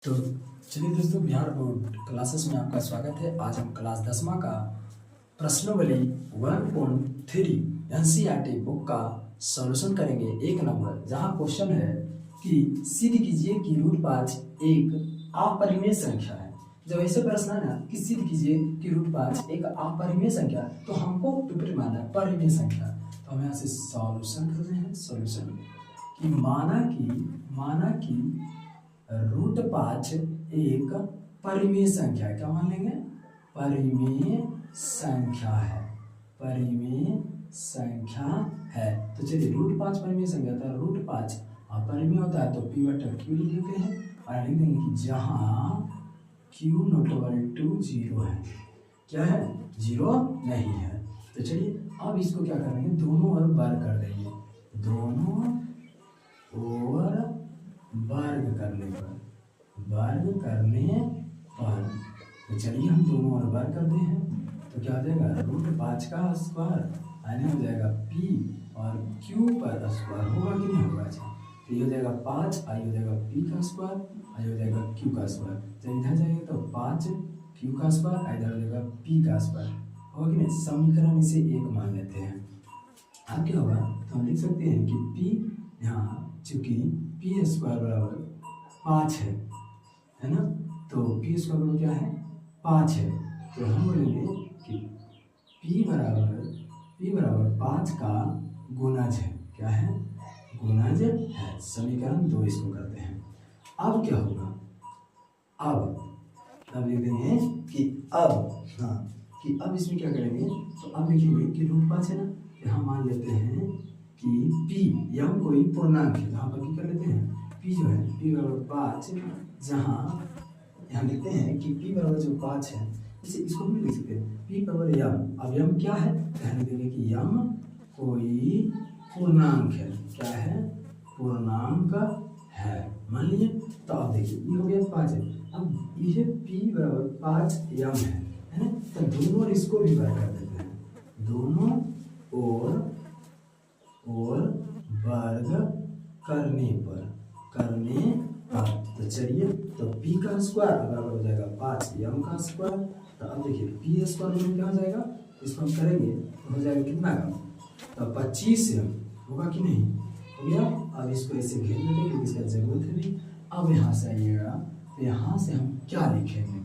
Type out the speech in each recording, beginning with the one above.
तो चलिए दोस्तों, बिहार बोर्ड क्लासेस में आपका स्वागत है। आज हम क्लास 10वां का प्रश्नावली 1.3 एनसीईआरटी बुक का सॉल्यूशन करेंगे। एक नंबर, जहां क्वेश्चन है कि सिद्ध कीजिए कि √5 एक अपरिमेय संख्या है। जब ऐसे प्रश्न है ना कि सिद्ध कीजिए कि √5 एक अपरिमेय संख्या, तो हमको विपरीत मानना है परिमेय संख्या। तो हम यहाँ से सॉल्यूशन कर रहे हैं। सॉल्यूशन कि माना कि √5 एक परिमेय संख्या है। क्या मान लेंगे? परिमेय संख्या है। परिमेय संख्या है। तो चलिए, √5 परिमेय संख्या था। √5 अपरिमेय होता है तो p/q लिख लेते हैं और लिख देंगे कि जहां q ≠ 0 है। क्या है? 0 नहीं है। तो चलिए, अब इसको क्या करेंगे, दोनों ओर वर्ग कर देंगे। दोनों ओर वर्ग करने पर तो चलिए हम दोनों ओर वर्ग करते हैं। तो क्या हो जाएगा? √5 का स्क्वायर आने हो जाएगा p और q पर स्क्वायर होगा कि नहीं होगा? अच्छा, तो ये हो जाएगा 5, आई हो जाएगा p का स्क्वायर, आई हो जाएगा q का स्क्वायर। जब इधर जाएंगे तो 5 q का स्क्वायर, इधर हो जाएगा p का स्क्वायर, होगा कि नहीं? समीकरण इसे एक मान लेते हैं। अब क्या होगा, तो हम लिख सकते हैं कि p, यहाँ चूंकि p² बराबर 5 है ना, तो p² बराबर क्या है? 5 है। तो हम बोलेंगे कि p बराबर 5 का गुणज है। क्या है? गुणज है। समीकरण 2 इसको करते हैं। अब क्या होगा? अब लिख देंगे कि अब इसमें क्या करेंगे, तो अब लिखेंगे कि √5 है ना, यहाँ मान लेते हैं कि p या कोई पूर्णांक है, यहाँ पर कर लेते हैं p जो है p बराबर 5, जहाँ यहाँ लिखते हैं कि p बराबर जो 5 है, इसे इसको भी लिख सकते हैं p बराबर m। अब m क्या है? ध्यान देंगे कि m कोई पूर्णांक है। क्या है? पूर्णांक है, मान लीजिए। तो अब देखिए, ये हो गया 5 है। अब ये p बराबर 5 m है ना, तो दोनों ओर इसको भी वर्ग कर देते हैं। दोनों ओर वर्ग करने पर तो चलिए, तो p का स्क्वायर बराबर हो जाएगा 5 m का स्क्वायर। तो अब देखिए p² में क्या हो जाएगा, इसको हम करेंगे तो हो जाएगा कितना का? तो 25 m होगा कि नहीं? हो गया। अब इसको ऐसे घेर लेते हैं क्योंकि इसका जरूरत है नहीं। अब यहाँ से आइएगा, तो यहाँ से हम क्या लिखेंगे?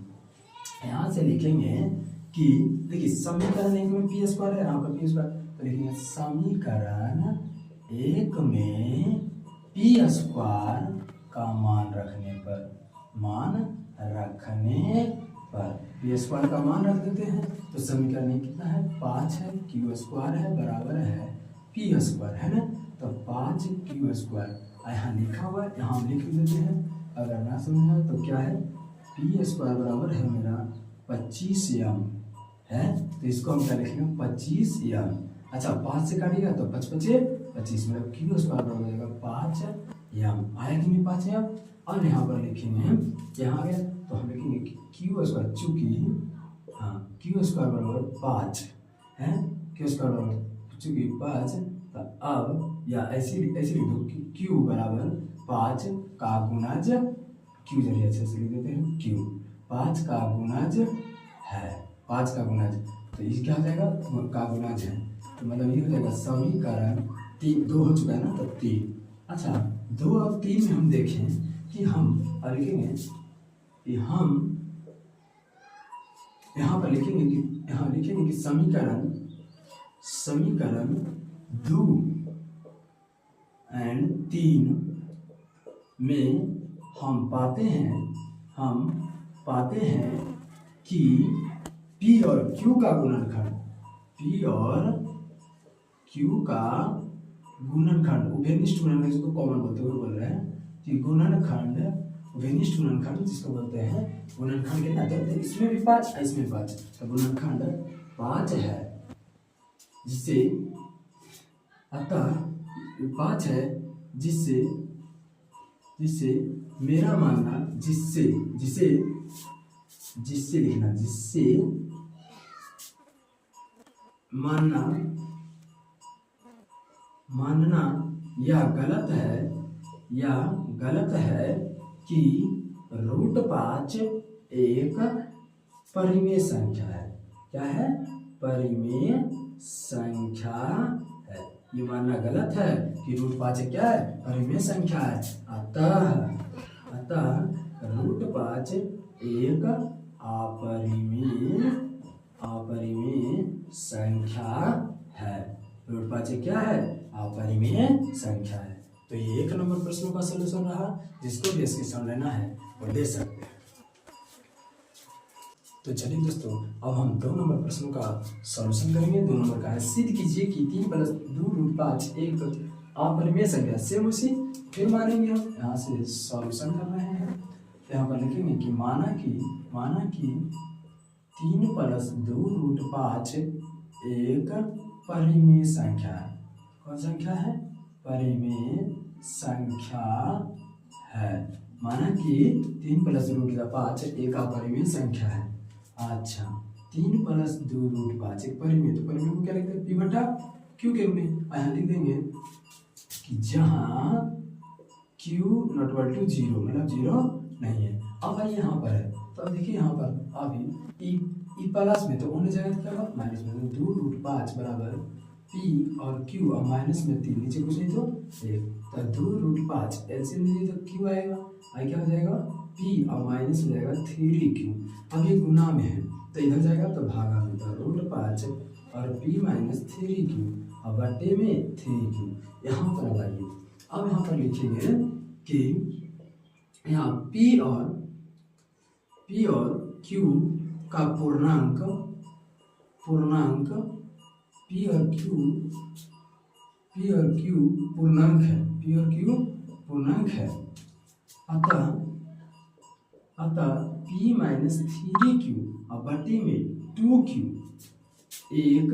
यहाँ से लिखेंगे कि देखिए, समीकरण 1 में p² है, यहाँ पर p², तो लिखेंगे समीकरण 1 में p² का मान रखने पर p² का मान रख देते हैं। तो समीकरण में कितना है? 5 है, q² है, बराबर है p² है ना, तो 5q²। यहाँ लिखा हुआ है, यहाँ हम लिख देते हैं। अगर ना समझा तो क्या है, p² बराबर है मेरा 25 m है, तो इसको हम क्या लिखेंगे? 25 m। अच्छा, 5 से काटिएगा तो 5 5 25, मतलब q² बराबर हो जाएगा 5 m। आया कि नहीं 5 m? और यहाँ पर लिखेंगे, यहाँ आ गया तो हम लिखेंगे कि q², चूंकि q² बराबर 5 है, q² बराबर चूंकि 5, तो अब या ऐसे लिख दो कि q बराबर 5 का गुणज, q जरिए अच्छे से लिख देते हैं, q 5 का गुणज है, 5 का गुणज। तो ये क्या हो जाएगा? का गुणज है, तो मतलब ये हो जाएगा समीकरण 3। 2 हो चुका है ना, तो 3। अच्छा, 2 और 3 में हम देखें कि हम लिखेंगे कि हम यहाँ पर लिखेंगे कि समीकरण 2 और 3 में हम पाते हैं कि p और q का गुणनखंड उभयनिष्ठ गुणनखंड, जिसको कॉमन बोलते हुए बोल रहे हैं कि उभयनिष्ठ गुणनखंड जिसको बोलते हैं गुणनखंड कितना? तो इसमें भी 5, इसमें 5, तो गुणनखंड 5 है, जिससे अतः 5 है, जिससे मेरा मानना, जिससे मानना या गलत है कि √5 एक परिमेय संख्या है। क्या है? परिमेय संख्या है। ये मानना गलत है कि √5 क्या है? परिमेय संख्या है। अतः √5 एक अपरिमेय संख्या है। √5 क्या है? अपरिमेय संख्या है। तो ये 1 नंबर प्रश्नों का सलूशन रहा। जिसको भी स्क्रीनशॉट लेना है वो ले सकते हैं। तो चलिए दोस्तों, अब हम 2 नंबर प्रश्नों का सॉल्यूशन करेंगे। 2 नंबर का है, सिद्ध कीजिए कि 3 + 2√5 एक अपरिमेय संख्या। सेम उसी फिर मानेंगे हम, यहाँ से सॉल्यूशन कर रहे हैं। तो यहाँ पर लिखेंगे कि माना कि 3 + 2√5 एक परिमेय संख्या है। कौन संख्या है? परिमेय संख्या है। माना कि 3 + 2√5 एक अपरिमेय संख्या है। अच्छा, 3 + 2√5 एक परिमेय, तो परिमेय को क्या लिखते हैं? P/Q के रूप में। यहाँ लिख देंगे कि जहाँ Q ≠ 0, मतलब 0 नहीं है। अब भाई यहाँ पर है, तो अब देखिए यहाँ पर अभी ई प्लस में तो होने जाएगा, क्या होगा? माइनस में। 2√5 बराबर P और Q, और माइनस में 3, नीचे कुछ नहीं तो 1। तो 2√5 एलसीएम लीजिए तो Q आएगा, आई क्या हो जाएगा? P और माइनस हो जाएगा 3Q। अब ये गुना में है तो इधर जाएगा तो भागा में, तो √5 और P - 3Q और बटे में 3Q। यहाँ पर आइए, अब यहाँ पर लिखेंगे कि यहाँ P और Q का पूर्णांक P और Q पूर्णांक है। P और Q पूर्णांक है। अतः P - 3Q और बटे में 2Q एक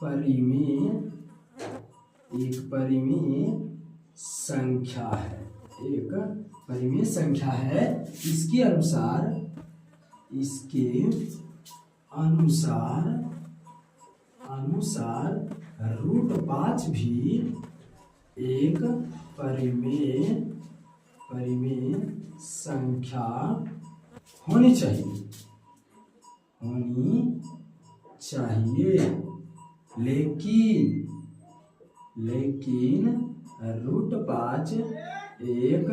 परिमेय संख्या है। एक परिमेय संख्या है। इसके अनुसार √5 भी एक परिमेय संख्या होनी चाहिए। लेकिन √5 एक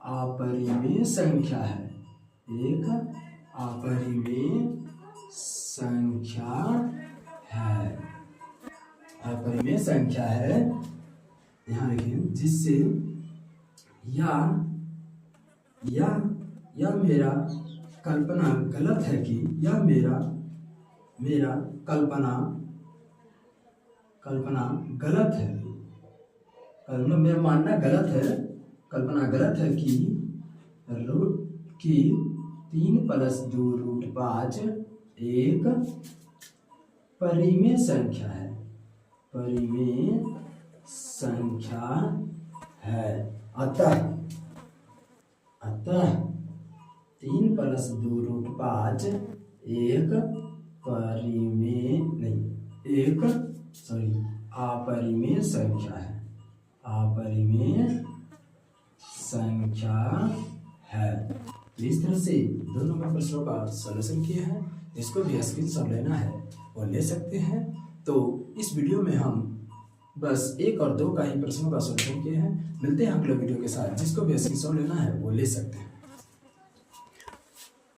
अपरिमेय संख्या है। एक अपरिमेय संख्या है। यहाँ लिखिए, जिससे या मेरा कल्पना गलत है कि मेरा कल्पना गलत है। मेरा मानना गलत है, कल्पना गलत है कि 3 + 2√5 एक परिमेय संख्या है। अतः 3 + 2√5 एक अपरिमेय संख्या है। तो इस तरह से 2 नंबर प्रश्नों का सॉल्यूशन किया है। जिसको भी स्क्रीनशॉट लेना है वो ले सकते हैं। तो इस वीडियो में हम बस 1 और 2 का ही प्रश्नों का सॉल्यूशन किए हैं। मिलते हैं अगले वीडियो के साथ। जिसको भी स्क्रीनशॉट लेना है वो ले सकते हैं।